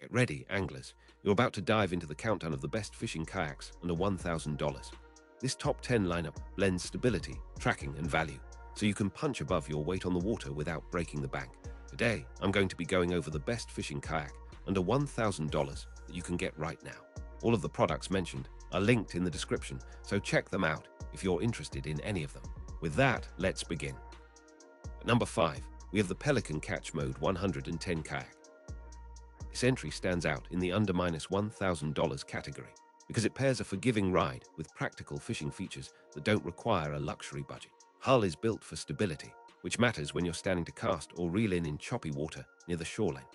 Get ready, anglers. You're about to dive into the countdown of the best fishing kayaks under $1,000. This top 10 lineup blends stability, tracking, and value, so you can punch above your weight on the water without breaking the bank. Today, I'm going to be going over the best fishing kayak under $1,000 that you can get right now. All of the products mentioned are linked in the description, so check them out if you're interested in any of them. With that, let's begin. At number 5, we have the Pelican Catch Mode 110 Kayak. This entry stands out in the under $1,000 category because it pairs a forgiving ride with practical fishing features that don't require a luxury budget. Hull is built for stability, which matters when you're standing to cast or reel in choppy water near the shoreline.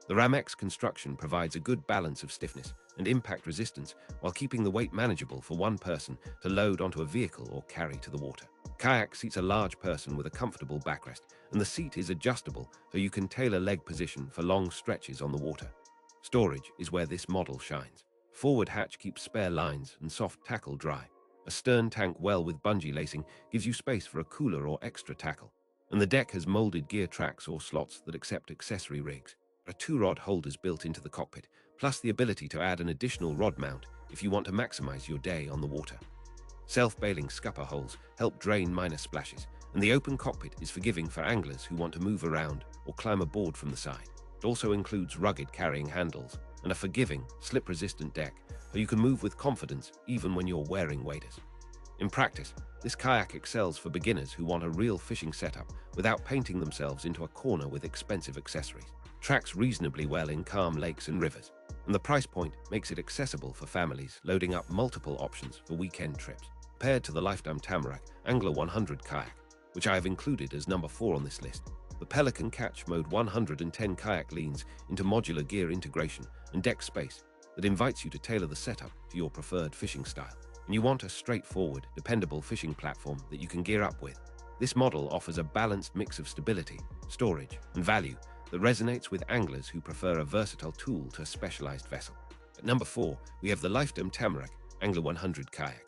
The Ramex construction provides a good balance of stiffness and impact resistance while keeping the weight manageable for one person to load onto a vehicle or carry to the water. Kayak seats a large person with a comfortable backrest, and the seat is adjustable so you can tailor leg position for long stretches on the water. Storage is where this model shines. Forward hatch keeps spare lines and soft tackle dry. A stern tank well with bungee lacing gives you space for a cooler or extra tackle. And the deck has molded gear tracks or slots that accept accessory rigs. There are 2 rod holders built into the cockpit, plus the ability to add an additional rod mount if you want to maximize your day on the water. Self-bailing scupper holes help drain minor splashes, and the open cockpit is forgiving for anglers who want to move around or climb aboard from the side. It also includes rugged carrying handles and a forgiving, slip-resistant deck, so you can move with confidence even when you're wearing waders. In practice, this kayak excels for beginners who want a real fishing setup without painting themselves into a corner with expensive accessories. Tracks reasonably well in calm lakes and rivers, and the price point makes it accessible for families loading up multiple options for weekend trips. Paired to the Lifetime Tamarack Angler 100 Kayak, which I have included as number 4 on this list, the Pelican Catch Mode 110 Kayak leans into modular gear integration and deck space that invites you to tailor the setup to your preferred fishing style. And you want a straightforward, dependable fishing platform that you can gear up with. This model offers a balanced mix of stability, storage, and value that resonates with anglers who prefer a versatile tool to a specialized vessel. At number 4, we have the Lifetime Tamarack Angler 100 Kayak.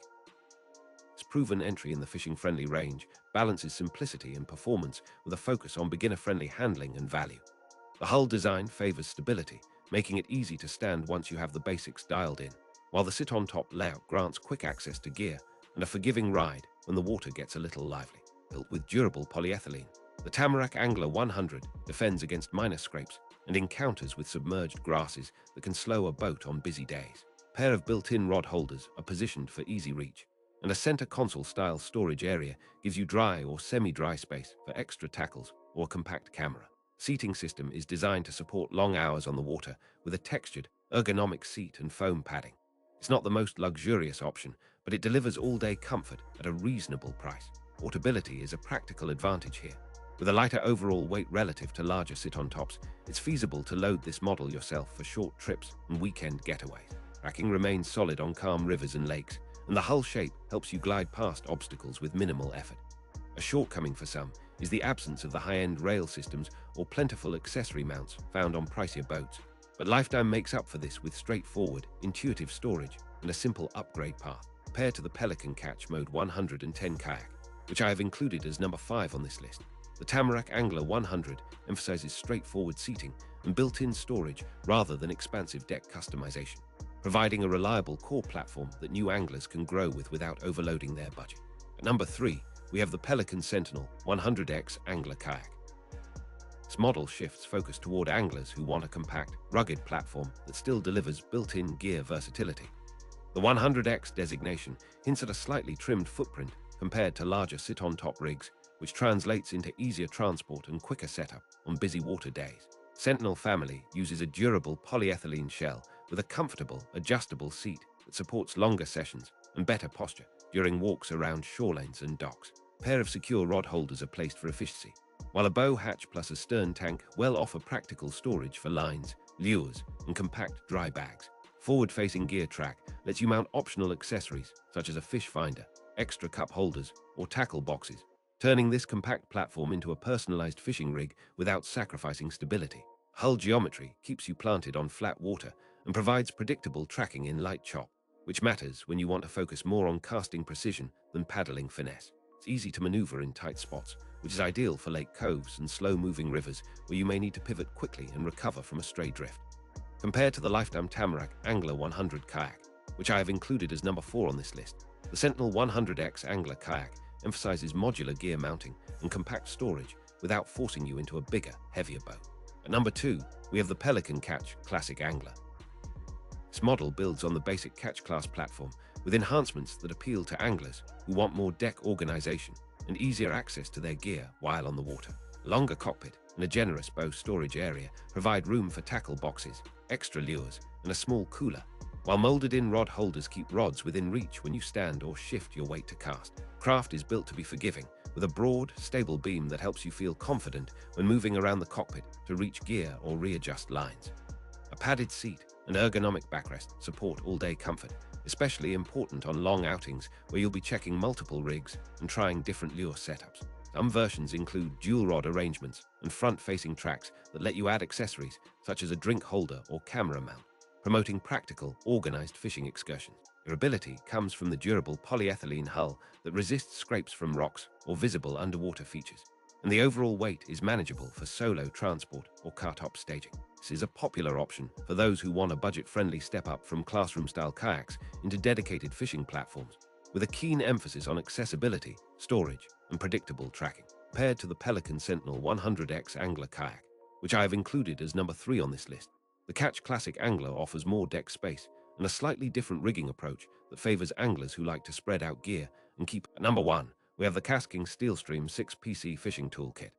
This proven entry in the fishing-friendly range balances simplicity and performance with a focus on beginner-friendly handling and value. The hull design favors stability, making it easy to stand once you have the basics dialed in, while the sit-on-top layout grants quick access to gear and a forgiving ride when the water gets a little lively. Built with durable polyethylene, the Tamarack Angler 100 defends against minor scrapes and encounters with submerged grasses that can slow a boat on busy days. A pair of built-in rod holders are positioned for easy reach, and a center console-style storage area gives you dry or semi-dry space for extra tackles or a compact camera. Seating system is designed to support long hours on the water with a textured, ergonomic seat and foam padding. It's not the most luxurious option, but it delivers all-day comfort at a reasonable price. Portability is a practical advantage here. With a lighter overall weight relative to larger sit-on tops, it's feasible to load this model yourself for short trips and weekend getaways. Tracking remains solid on calm rivers and lakes, and the hull shape helps you glide past obstacles with minimal effort. A shortcoming for some is the absence of the high-end rail systems or plentiful accessory mounts found on pricier boats, but Lifetime makes up for this with straightforward, intuitive storage and a simple upgrade path. Paired to the Pelican Catch Mode 110 Kayak, which I have included as number 5 on this list, the Tamarack Angler 100 emphasizes straightforward seating and built-in storage rather than expansive deck customization, providing a reliable core platform that new anglers can grow with without overloading their budget. At number 3, we have the Pelican Sentinel 100X Angler Kayak. This model shifts focus toward anglers who want a compact, rugged platform that still delivers built-in gear versatility. The 100X designation hints at a slightly trimmed footprint compared to larger sit-on-top rigs, which translates into easier transport and quicker setup on busy water days. Sentinel family uses a durable polyethylene shell with a comfortable, adjustable seat that supports longer sessions and better posture during walks around shorelines and docks. A pair of secure rod holders are placed for efficiency, while a bow hatch plus a stern tank well offer practical storage for lines, lures, and compact dry bags. Forward-facing gear track lets you mount optional accessories such as a fish finder, extra cup holders, or tackle boxes, turning this compact platform into a personalized fishing rig without sacrificing stability. Hull geometry keeps you planted on flat water and provides predictable tracking in light chop, which matters when you want to focus more on casting precision than paddling finesse. It's easy to maneuver in tight spots, which is ideal for lake coves and slow-moving rivers where you may need to pivot quickly and recover from a stray drift. Compared to the Lifetime Tamarack Angler 100 kayak, which I have included as number 4 on this list, the Sentinel 100X Angler kayak emphasizes modular gear mounting and compact storage without forcing you into a bigger, heavier boat. At number 2, we have the Pelican Catch Classic Angler. This model builds on the basic Catch class platform with enhancements that appeal to anglers who want more deck organization and easier access to their gear while on the water. A longer cockpit and a generous bow storage area provide room for tackle boxes, extra lures, and a small cooler, while molded-in rod holders keep rods within reach when you stand or shift your weight to cast. Craft is built to be forgiving, with a broad, stable beam that helps you feel confident when moving around the cockpit to reach gear or readjust lines. A padded seat and ergonomic backrest support all-day comfort, especially important on long outings where you'll be checking multiple rigs and trying different lure setups. Some versions include dual-rod arrangements and front-facing tracks that let you add accessories such as a drink holder or camera mount, promoting practical, organized fishing excursions. Durability comes from the durable polyethylene hull that resists scrapes from rocks or visible underwater features, and the overall weight is manageable for solo transport or car-top staging. This is a popular option for those who want a budget-friendly step-up from classroom-style kayaks into dedicated fishing platforms, with a keen emphasis on accessibility, storage, and predictable tracking. Compared to the Pelican Sentinel 100X Angler Kayak, which I have included as number 3 on this list, the Catch Classic Angler offers more deck space and a slightly different rigging approach that favors anglers who like to spread out gear and keep. At number 1, we have the KastKing SteelStream 6PC Fishing Toolkit.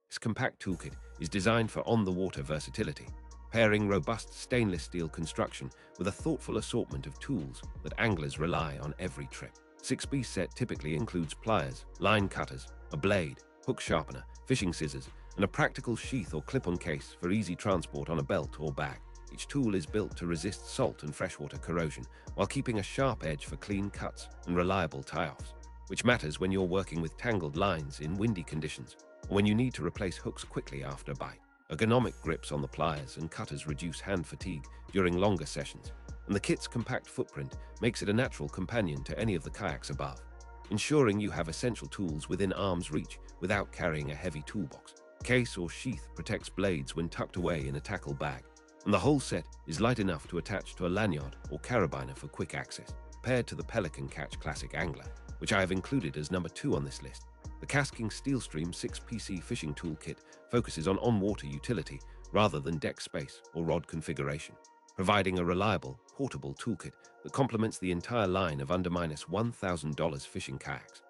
This compact toolkit is designed for on-the-water versatility, pairing robust stainless steel construction with a thoughtful assortment of tools that anglers rely on every trip. 6-piece set typically includes pliers, line cutters, a blade, hook sharpener, fishing scissors, and a practical sheath or clip-on case for easy transport on a belt or bag. Each tool is built to resist salt and freshwater corrosion while keeping a sharp edge for clean cuts and reliable tie-offs, which matters when you're working with tangled lines in windy conditions or when you need to replace hooks quickly after a bite. Ergonomic grips on the pliers and cutters reduce hand fatigue during longer sessions, and the kit's compact footprint makes it a natural companion to any of the kayaks above, ensuring you have essential tools within arm's reach without carrying a heavy toolbox. Case or sheath protects blades when tucked away in a tackle bag, and the whole set is light enough to attach to a lanyard or carabiner for quick access. Paired to the Pelican Catch Classic Angler, which I have included as number 2 on this list, the KastKing SteelStream 6PC Fishing Toolkit focuses on on-water utility rather than deck space or rod configuration, providing a reliable, portable toolkit that complements the entire line of under $1,000 fishing kayaks.